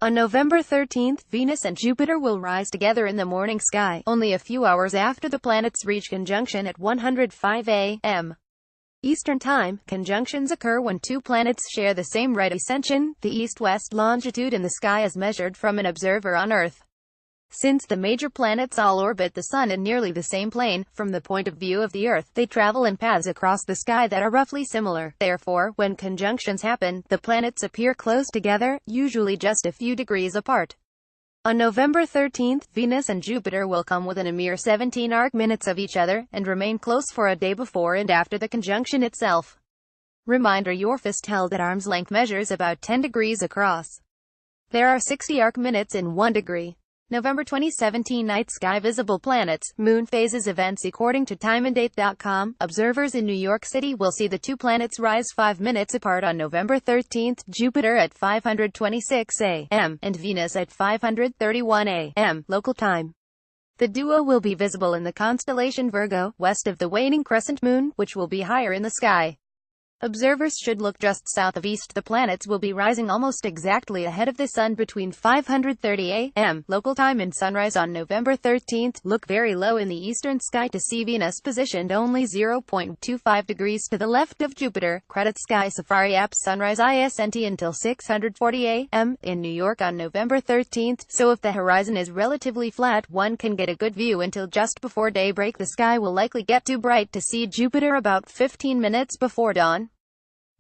On November 13th, Venus and Jupiter will rise together in the morning sky, only a few hours after the planets reach conjunction at 105 a.m. Eastern Time. Conjunctions occur when two planets share the same right ascension, the east-west longitude in the sky as measured from an observer on Earth. Since the major planets all orbit the Sun in nearly the same plane, from the point of view of the Earth, they travel in paths across the sky that are roughly similar. Therefore, when conjunctions happen, the planets appear close together, usually just a few degrees apart. On November 13th, Venus and Jupiter will come within a mere 17 arc-minutes of each other, and remain close for a day before and after the conjunction itself. Reminder: your fist held at arm's length measures about 10 degrees across. There are 60 arc-minutes in 1 degree. November 2017 Night sky visible planets, moon phases events. According to timeanddate.com, observers in New York City will see the two planets rise 5 minutes apart on November 13th, Jupiter at 5:26 a.m. and Venus at 5:31 a.m. local time. The duo will be visible in the constellation Virgo, west of the waning crescent moon, which will be higher in the sky. Observers should look just south of east. The planets will be rising almost exactly ahead of the Sun between 5:30 a.m. local time and sunrise on November 13th. Look very low in the eastern sky to see Venus positioned only 0.25 degrees to the left of Jupiter. Credit Sky Safari app. Sunrise isn't until 6:40 a.m. in New York on November 13th, so if the horizon is relatively flat, one can get a good view until just before daybreak. The sky will likely get too bright to see Jupiter about 15 minutes before dawn.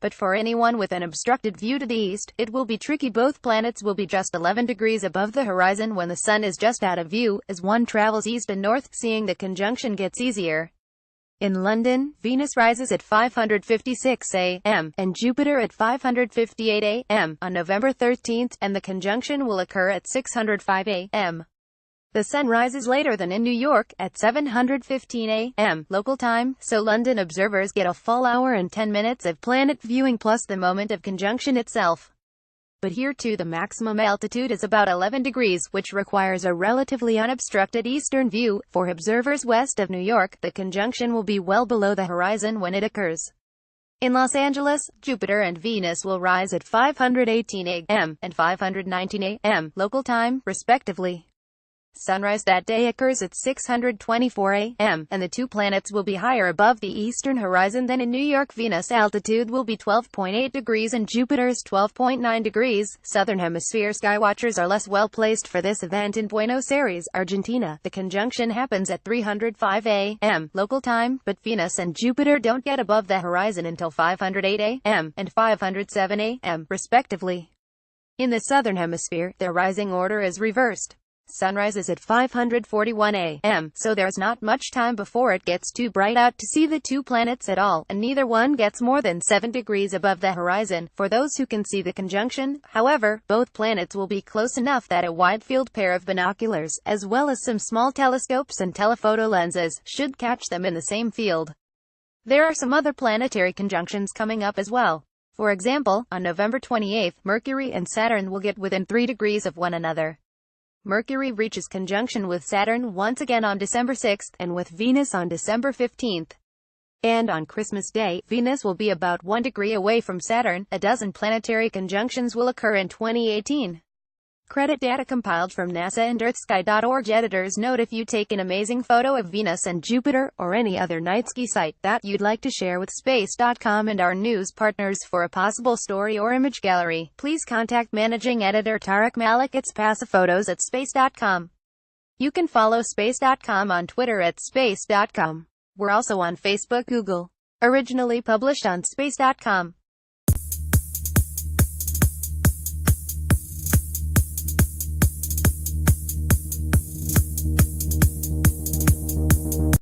But for anyone with an obstructed view to the east, it will be tricky. Both planets will be just 11 degrees above the horizon when the Sun is just out of view. As one travels east and north, seeing the conjunction gets easier. In London, Venus rises at 5:56 a.m. and Jupiter at 5:58 a.m. on November 13th, and the conjunction will occur at 6:05 a.m. The Sun rises later than in New York, at 7:15 a.m. local time, so London observers get a full hour and 10 minutes of planet viewing plus the moment of conjunction itself. But here too the maximum altitude is about 11 degrees, which requires a relatively unobstructed eastern view. For observers west of New York, the conjunction will be well below the horizon when it occurs. In Los Angeles, Jupiter and Venus will rise at 5:18 a.m. and 5:19 a.m. local time, respectively. Sunrise that day occurs at 6:24 a.m., and the two planets will be higher above the eastern horizon than in New York. Venus altitude will be 12.8 degrees and Jupiter's 12.9 degrees. Southern Hemisphere skywatchers are less well placed for this event. In Buenos Aires, Argentina, the conjunction happens at 3:05 a.m. local time, but Venus and Jupiter don't get above the horizon until 5:08 a.m. and 5:07 a.m., respectively. In the Southern Hemisphere, the rising order is reversed. Sunrise is at 5:41 a.m., so there's not much time before it gets too bright out to see the two planets at all, and neither one gets more than 7 degrees above the horizon. For those who can see the conjunction, however, both planets will be close enough that a wide-field pair of binoculars, as well as some small telescopes and telephoto lenses, should catch them in the same field. There are some other planetary conjunctions coming up as well. For example, on November 28th, Mercury and Saturn will get within 3 degrees of one another. Mercury reaches conjunction with Saturn once again on December 6th, and with Venus on December 15th. And on Christmas Day, Venus will be about 1 degree away from Saturn. A dozen planetary conjunctions will occur in 2018. Credit data compiled from NASA and EarthSky.org. Editor's note: if you take an amazing photo of Venus and Jupiter, or any other night ski site that you'd like to share with Space.com and our news partners for a possible story or image gallery, please contact Managing Editor Tarek Malik at Spacaphotos@Space.com. You can follow Space.com on Twitter at Space.com. We're also on Facebook, Google. Originally published on Space.com.